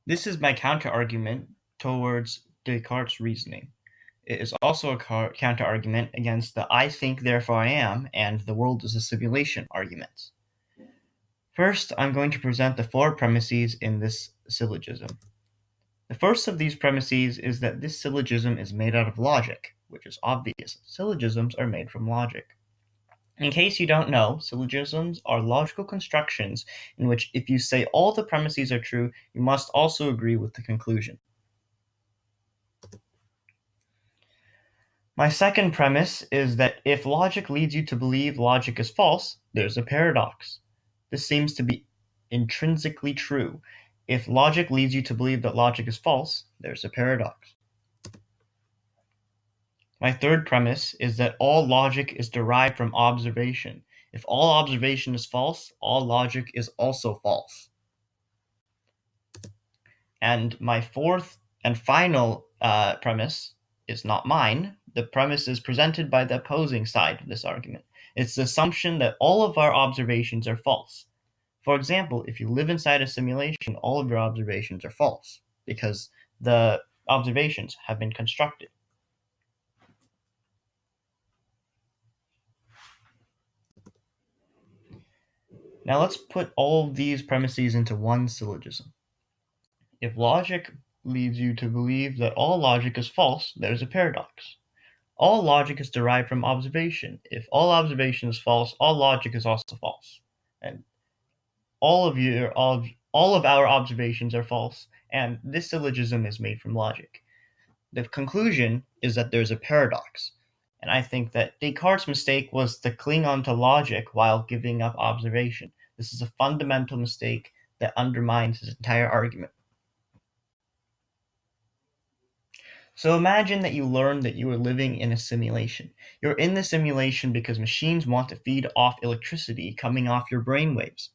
This is my counter-argument towards Descartes' reasoning. It is also a counter-argument against the I think therefore I am and the world is a simulation arguments. First, I'm going to present the 4 premises in this syllogism. The first of these premises is that this syllogism is made out of logic, which is obvious. Syllogisms are made from logic. In case you don't know, syllogisms are logical constructions in which if you say all the premises are true, you must also agree with the conclusion. My second premise is that if logic leads you to believe logic is false, there's a paradox. This seems to be intrinsically true. If logic leads you to believe that logic is false, there's a paradox. My third premise is that all logic is derived from observation. If all observation is false, all logic is also false. And my fourth and final premise is not mine. The premise is presented by the opposing side of this argument. It's the assumption that all of our observations are false. For example, if you live inside a simulation, all of your observations are false because the observations have been constructed. Now let's put all of these premises into one syllogism. If logic leads you to believe that all logic is false, there's a paradox. All logic is derived from observation. If all observation is false, all logic is also false. And all of our observations are false, and this syllogism is made from logic. The conclusion is that there's a paradox. And I think that Descartes' mistake was to cling on to logic while giving up observation. This is a fundamental mistake that undermines his entire argument. So imagine that you learned that you are living in a simulation. You're in the simulation because machines want to feed off electricity coming off your brainwaves.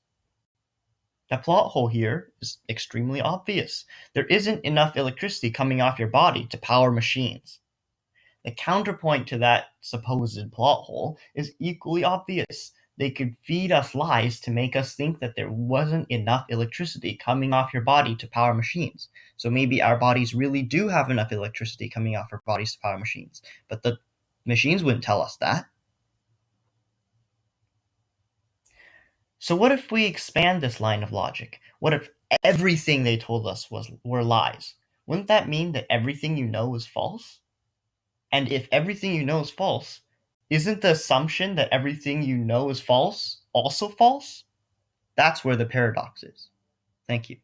The plot hole here is extremely obvious. There isn't enough electricity coming off your body to power machines. The counterpoint to that supposed plot hole is equally obvious. They could feed us lies to make us think that there wasn't enough electricity coming off your body to power machines. So maybe our bodies really do have enough electricity coming off our bodies to power machines. But the machines wouldn't tell us that. So what if we expand this line of logic? What if everything they told us were lies? Wouldn't that mean that everything you know is false? And if everything you know is false, isn't the assumption that everything you know is false also false? That's where the paradox is. Thank you.